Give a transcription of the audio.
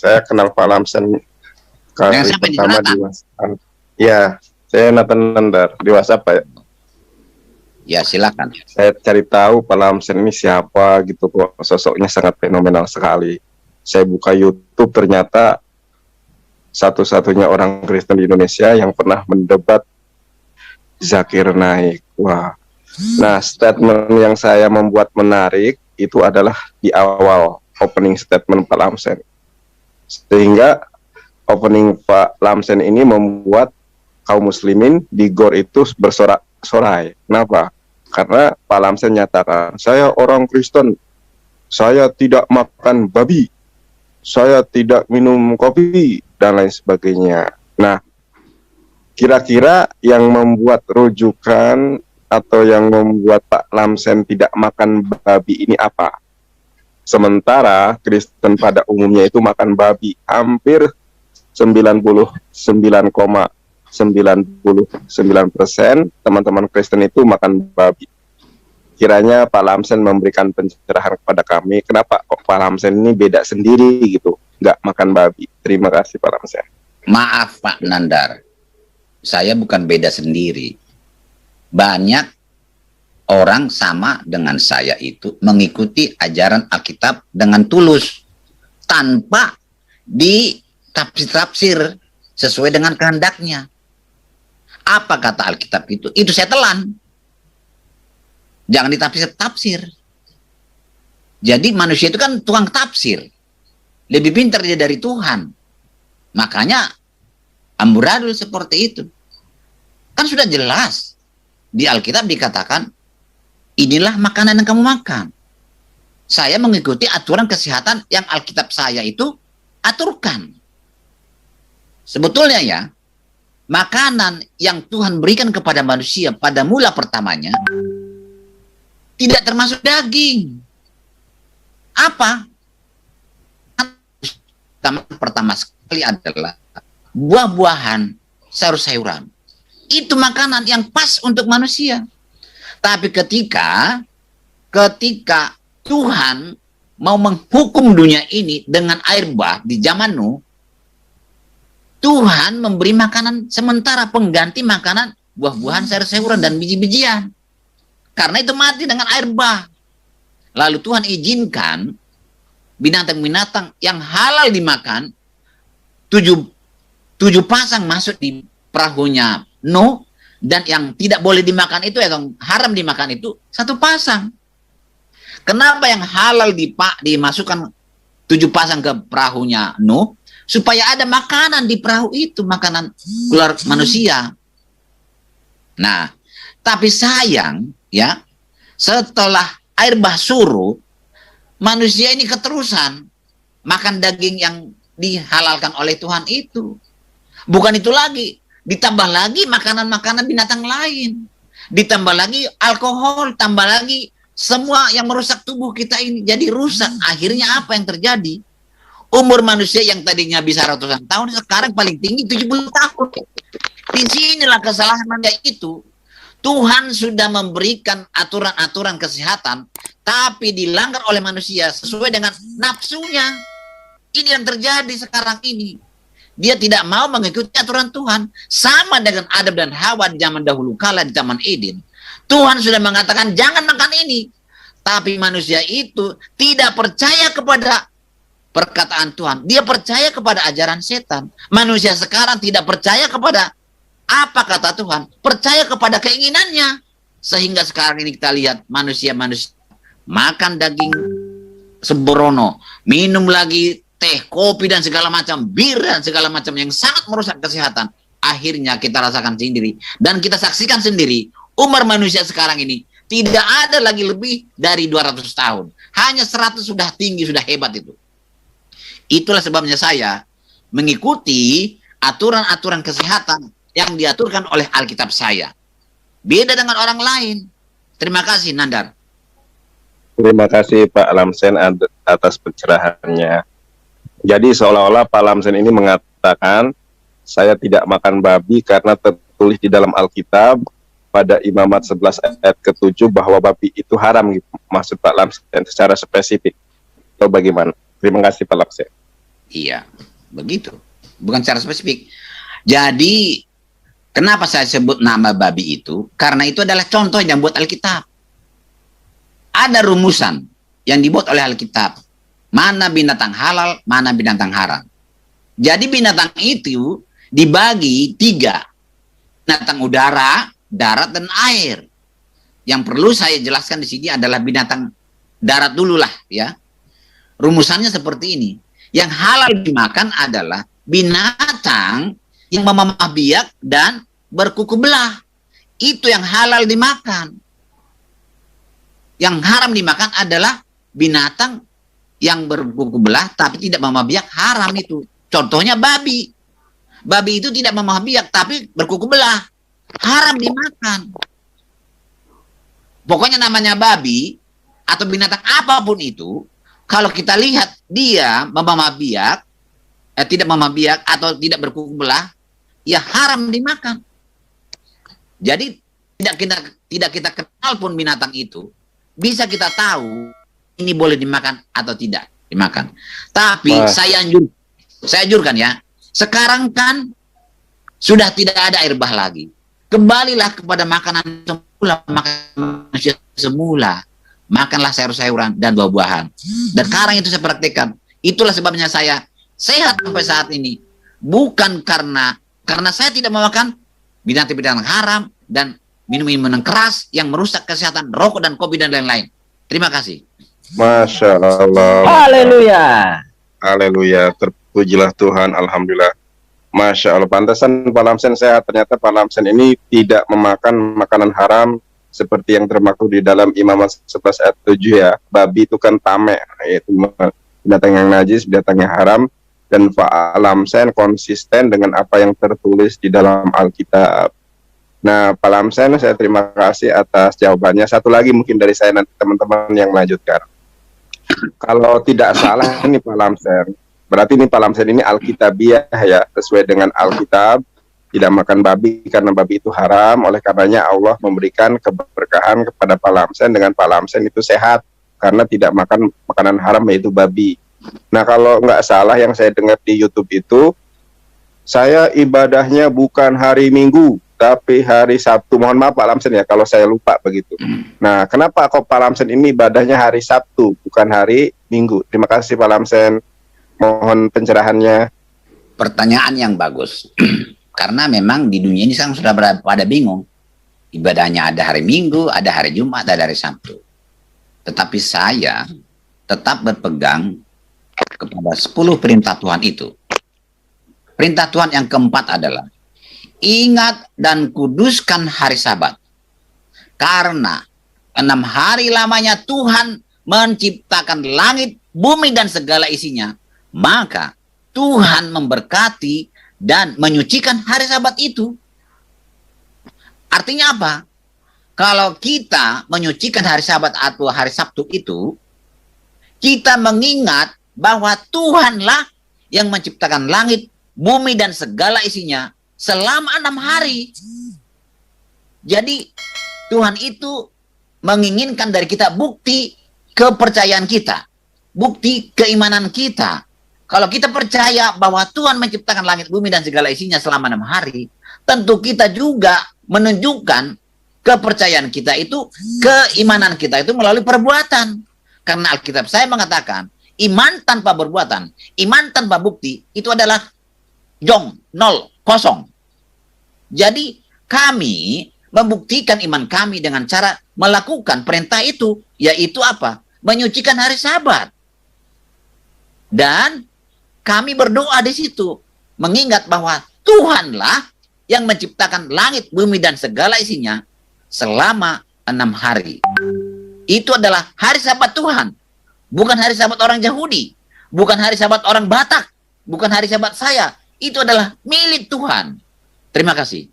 Saya kenal Pak Lamsen Dengan kali siapa ini, pertama di Jonathan? WhatsApp. Ya, saya Nathan Nandar di WhatsApp Pak. Ya, silakan. Saya cari tahu Pak Lamsen ini siapa gitu kok. Sosoknya sangat fenomenal sekali. Saya buka YouTube, ternyata satu-satunya orang Kristen di Indonesia yang pernah mendebat Zakir Naik. Wah. Nah, statement yang saya membuat menarik itu adalah di awal opening statement Pak Lamsen. Sehingga opening Pak Lamsen ini membuat kaum muslimin di GOR itu bersorak-sorai. Kenapa? Karena Pak Lamsen nyatakan, saya orang Kristen, saya tidak makan babi, saya tidak minum kopi, dan lain sebagainya. Nah, kira-kira yang membuat rujukan atau yang membuat Pak Lamsen tidak makan babi ini apa? Sementara Kristen pada umumnya itu makan babi. Hampir 99,99% teman-teman Kristen itu makan babi. Kiranya Pak Lamsen memberikan pencerahan kepada kami, kenapa kok Pak Lamsen ini beda sendiri gitu, nggak makan babi. Terima kasih Pak Lamsen. Maaf Pak Nandar, saya bukan beda sendiri. Banyak orang sama dengan saya itu mengikuti ajaran Alkitab dengan tulus, tanpa ditafsir-tafsir sesuai dengan kehendaknya. Apa kata Alkitab itu saya telan. Jangan ditafsir-tafsir. Jadi manusia itu kan tukang tafsir. Lebih pintar dia dari Tuhan. Makanya amburadul seperti itu. Kan sudah jelas. Di Alkitab dikatakan, inilah makanan yang kamu makan. Saya mengikuti aturan kesehatan yang Alkitab saya itu aturkan. Sebetulnya ya, makanan yang Tuhan berikan kepada manusia pada mula pertamanya tidak termasuk daging. Apa? Pertama sekali adalah buah-buahan, sayur-sayuran. Itu makanan yang pas untuk manusia. Tapi ketika Tuhan mau menghukum dunia ini dengan air bah di zaman Nuh, Tuhan memberi makanan sementara pengganti makanan buah-buahan, sayur-sayuran, dan biji-bijian. Karena itu mati dengan air bah. Lalu Tuhan izinkan binatang-binatang yang halal dimakan, tujuh pasang masuk di perahunya Nuh, dan yang tidak boleh dimakan itu, yang haram dimakan itu, satu pasang. Kenapa yang halal dimasukkan 7 pasang ke perahunya Nuh? Supaya ada makanan di perahu itu, makanan keluar manusia. Nah, tapi sayang, ya, setelah air bah surut, manusia ini keterusan makan daging yang dihalalkan oleh Tuhan itu. Bukan itu lagi, ditambah lagi makanan-makanan binatang lain, ditambah lagi alkohol, tambah lagi semua yang merusak tubuh kita ini jadi rusak. Akhirnya apa yang terjadi? Umur manusia yang tadinya bisa ratusan tahun, sekarang paling tinggi 70 tahun. Di sinilah kesalahannya itu. Tuhan sudah memberikan aturan-aturan kesehatan, tapi dilanggar oleh manusia sesuai dengan nafsunya. Ini yang terjadi sekarang ini. Dia tidak mau mengikuti aturan Tuhan. Sama dengan Adam dan Hawa di zaman dahulu kala, di zaman Eden. Tuhan sudah mengatakan jangan makan ini. Tapi manusia itu tidak percaya kepada perkataan Tuhan. Dia percaya kepada ajaran setan. Manusia sekarang tidak percaya kepada apa kata Tuhan, percaya kepada keinginannya. Sehingga sekarang ini kita lihat manusia-manusia makan daging sembrono, minum lagi teh, kopi, dan segala macam, bir, dan segala macam yang sangat merusak kesehatan. Akhirnya kita rasakan sendiri, dan kita saksikan sendiri, umur manusia sekarang ini tidak ada lagi lebih dari 200 tahun. Hanya 100 sudah tinggi, sudah hebat itu. Itulah sebabnya saya mengikuti aturan-aturan kesehatan yang diaturkan oleh Alkitab saya. Beda dengan orang lain. Terima kasih, Nandar. Terima kasih Pak Lamsen atas pencerahannya. Jadi seolah-olah Pak Lamsen ini mengatakan, saya tidak makan babi karena tertulis di dalam Alkitab pada Imamat 11 ayat ke-7 bahwa babi itu haram gitu. Maksud Pak Lamsen secara spesifik. Atau bagaimana? Terima kasih Pak Lamsen. Iya, begitu. Bukan secara spesifik. Jadi, kenapa saya sebut nama babi itu? Karena itu adalah contoh yang buat Alkitab. Ada rumusan yang dibuat oleh Alkitab. Mana binatang halal, mana binatang haram. Jadi binatang itu dibagi 3. Binatang udara, darat, dan air. Yang perlu saya jelaskan di sini adalah binatang darat dulu lah ya. Rumusannya seperti ini. Yang halal dimakan adalah binatang yang memamah biak dan berkuku belah. Itu yang halal dimakan. Yang haram dimakan adalah binatang yang berkuku belah tapi tidak memamah biak, haram itu. Contohnya babi. Babi itu tidak memamah biak tapi berkuku belah. Haram dimakan. Pokoknya namanya babi atau binatang apapun itu, kalau kita lihat dia memamah biak, tidak memamah biak atau tidak berkuku belah, ya haram dimakan. Jadi tidak kita kenal pun binatang itu, bisa kita tahu ini boleh dimakan atau tidak dimakan. Tapi saya anjurkan ya, sekarang kan sudah tidak ada air bah lagi. Kembalilah kepada makanan semula, makanan manusia semula. Makanlah sayur-sayuran dan buah-buahan. Dan sekarang itu saya praktekkan. Itulah sebabnya saya sehat sampai saat ini. Bukan karena saya tidak memakan binatang-binatang haram dan minum-minuman keras yang merusak kesehatan, rokok dan kopi dan lain-lain. Terima kasih. Masya Allah. Haleluya. Haleluya. Terpujilah Tuhan. Alhamdulillah. Masya Allah. Pantasan Pak Lamsen sehat. Ternyata Pak Lamsen ini tidak memakan makanan haram seperti yang termaktub di dalam Imamat 11 ayat 7 ya. Babi itu kan tame, yaitu binatang yang najis, binatang yang haram. Dan Pak Lamsen konsisten dengan apa yang tertulis di dalam Alkitab. Nah, Pak Lamsen, saya terima kasih atas jawabannya. Satu lagi mungkin dari saya nanti teman-teman yang melanjutkan. Kalau tidak salah ini Pak Lamsen, berarti ini Pak Lamsen ini Alkitabiah ya, sesuai dengan Alkitab. Tidak makan babi karena babi itu haram. Oleh karenanya Allah memberikan keberkahan kepada Pak Lamsen dengan Pak Lamsen itu sehat karena tidak makan makanan haram yaitu babi. Nah, kalau nggak salah yang saya dengar di YouTube itu, saya ibadahnya bukan hari Minggu tapi hari Sabtu. Mohon maaf Pak Lamsen ya kalau saya lupa begitu. Nah, kenapa kok Pak Lamsen ini ibadahnya hari Sabtu bukan hari Minggu? Terima kasih Pak Lamsen. Mohon pencerahannya. Pertanyaan yang bagus. Karena memang di dunia ini sekarang sudah pada bingung. Ibadahnya ada hari Minggu, ada hari Jumat, ada hari Sabtu. Tetapi saya tetap berpegang kepada 10 perintah Tuhan itu. Perintah Tuhan yang keempat adalah ingat dan kuduskan hari Sabat. Karena 6 hari lamanya Tuhan menciptakan langit, bumi, dan segala isinya. Maka Tuhan memberkati dan menyucikan hari Sabat itu. Artinya apa? Kalau kita menyucikan hari Sabat atau hari Sabtu itu, kita mengingat bahwa Tuhanlah yang menciptakan langit, bumi, dan segala isinya selama 6 hari. Jadi Tuhan itu menginginkan dari kita bukti kepercayaan kita, bukti keimanan kita. Kalau kita percaya bahwa Tuhan menciptakan langit, bumi, dan segala isinya selama 6 hari, tentu kita juga menunjukkan kepercayaan kita itu, keimanan kita itu melalui perbuatan. Karena Alkitab saya mengatakan, iman tanpa perbuatan, iman tanpa bukti, itu adalah jong, nol, kosong. Jadi kami membuktikan iman kami dengan cara melakukan perintah itu, yaitu apa? Menyucikan hari Sabat. Dan kami berdoa di situ, mengingat bahwa Tuhanlah yang menciptakan langit, bumi, dan segala isinya selama 6 hari. Itu adalah hari Sabat Tuhan, bukan hari Sabat orang Yahudi, bukan hari Sabat orang Batak, bukan hari Sabat saya. Itu adalah milik Tuhan. Terima kasih.